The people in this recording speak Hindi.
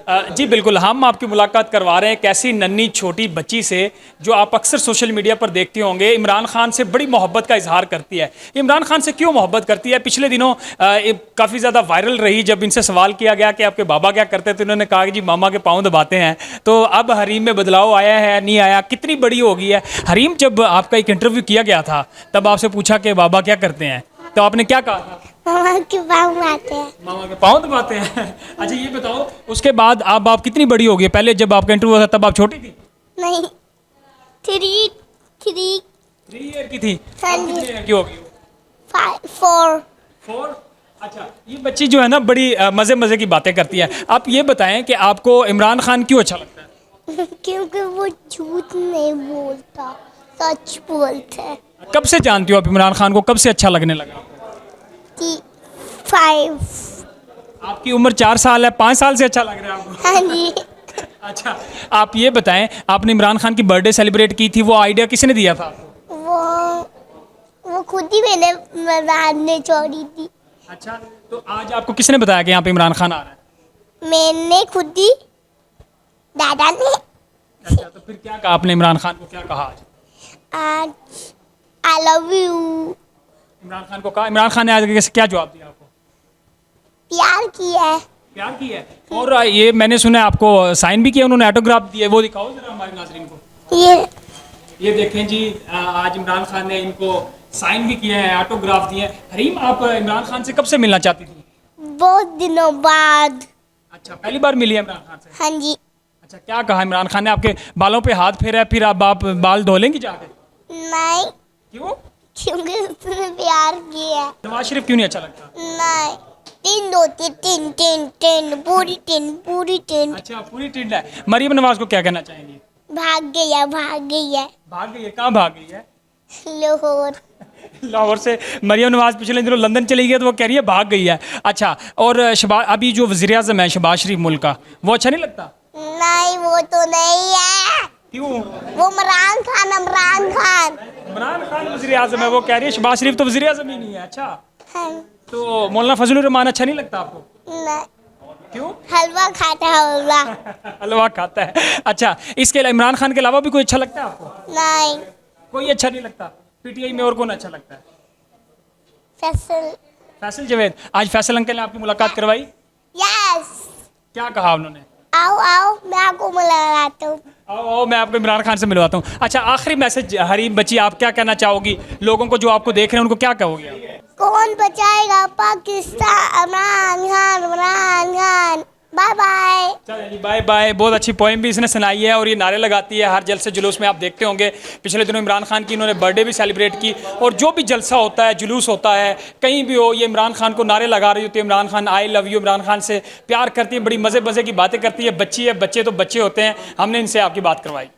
जी बिल्कुल, हम आपकी मुलाकात करवा रहे हैं एक ऐसी नन्ही छोटी बच्ची से जो आप अक्सर सोशल मीडिया पर देखते होंगे। इमरान खान से बड़ी मोहब्बत का इजहार करती है। इमरान खान से क्यों मोहब्बत करती है? पिछले दिनों काफ़ी ज़्यादा वायरल रही जब इनसे सवाल किया गया कि आपके बाबा क्या करते थे, उन्होंने कहा कि जी मामा के पाँव दबाते हैं। तो अब हरीम में बदलाव आया है, नहीं आया, कितनी बड़ी हो गई है हरीम? जब आपका एक इंटरव्यू किया गया था तब आपसे पूछा कि बाबा क्या करते हैं, तो आपने क्या कहा था? मामा के पाँव आते हैं। मामा के पाँव दबाते हैं। अच्छा ये बताओ, उसके बाद अब आप कितनी बड़ी हो गई? पहले जब आपका इंटरव्यू था तब आप छोटी थी? नहीं, थ्री थ्री 3 ईयर की थी। हाँ अब जी। कितने ईयर की हो गई? 4। 4। अच्छा, ये बच्ची जो है ना बड़ी मज़े मज़े की बातें करती है। आप ये बताएं कि आपको इमरान खान क्यों अच्छा लगता है? क्योंकि वो झूठ नहीं बोलता, सच बोलता है। कब से जानती हो आप इमरान खान को? कब से अच्छा लगने लगा? कि 5। आपकी उम्र 4 साल है, 5 साल से अच्छा लग रहा है आपको? हाँ जी। अच्छा, आप ये बताएं, आपने इमरान खान की बर्थडे सेलिब्रेट की थी, वो आइडिया किसने दिया था आपको? वो खुद ही मैंने मजाक ने छोड़ी थी। अच्छा, तो आज आपको किसने बताया कि यहाँ पे इमरान खान आ रहा है? मैंने खुद ही, दादा ने। अच्छा, तो फिर क्या कहा आपने इमरान खान को? क्या कहा आज? I love you. Imran Khan को कहा? इमरान खान ने आज कैसे क्या जवाब दिया आपको? प्यार किया है। प्यार की है। और ये मैंने सुना है आपको साइन भी किया उन्होंने, ऑटोग्राफ दिए, वो दिखाओ जरा हमारे नाज़रीन को। ये देखें जी, आज इमरान खान ने इनको साइन भी किए हैं, ऑटोग्राफ दिए हैं। हरीम, आप इमरान खान से कब से मिलना चाहती थी? बहुत दिनों बाद। अच्छा, पहली बार मिली है इमरान खान से? हाँ जी। अच्छा, क्या कहा इमरान खान ने? आपके बालों पे हाथ फेरा है, फिर अब आप बाल धो लेंगी जाके? नहीं, क्यों? क्योंकि उसने प्यार किया है। नवाज शरीफ क्यों नहीं अच्छा लगता? नहीं, 3 होती, 3 3 3 पूरी 3 पूरी 3। अच्छा, पूरी टिंड है। मरियम नवाज को क्या कहना चाहेंगी? भाग गया, भाग गया। भाग गई है? कहाँ भाग गई है? लाहौर। लाहौर से मरियम नवाज पिछले दिनों लंदन चली गई है, तो वो कह रही है भाग गई है। अच्छा, और अभी जो वज़ीर आज़म है शहबाज शरीफ मुल्क का, वो अच्छा नहीं लगता? नहीं, वो तो नहीं है। क्यों? वो इमरान खान, इमरान खान। इमरान खान वज़ीर आज़म है, वो कह रही है शहबाज शरीफ तो वज़ीर आज़म ही नहीं है। अच्छा, हाँ। तो मौलाना फजलुर रहमान अच्छा नहीं लगता आपको? नहीं, क्यों? हलवा खाता है, हलवा। हलवा खाता है। अच्छा, इसके अलावा इमरान खान के अलावा भी कोई अच्छा लगता है आपको? नहीं। कोई अच्छा नहीं लगता? पीटीआई में और कौन अच्छा लगता है? फैसल। फैसल जवेद। आज फैसल अंकल ने आपकी मुलाकात करवाई? यस। क्या कहा उन्होंने? आओ आओ, मैं आपको मिलाता हूँ। आओ आओ, मैं आपको इमरान खान से मिलवाता हूँ। अच्छा, आखिरी मैसेज हरीम बच्ची, आप क्या कहना चाहोगी लोगों को जो आपको देख रहे हैं, उनको क्या कहोगे आप? कौन बचाएगा पाकिस्तान? इमरान खान, इमरान खान। Bye bye. चलिए जी, बाय बाय। बहुत अच्छी पोएम भी इसने सुनाई है और ये नारे लगाती है हर जलसे जुलूस में। आप देखते होंगे पिछले दिनों इमरान खान की इन्होंने बर्थडे भी सेलिब्रेट की, और जो भी जलसा होता है, जुलूस होता है, कहीं भी हो, ये इमरान खान को नारे लगा रही होती है। Imran Khan I love you, Imran Khan से प्यार करती है, बड़ी मज़े मज़े की बातें करती है। बच्ची है, बच्चे तो बच्चे होते हैं। हमने इनसे आपकी बात करवाई।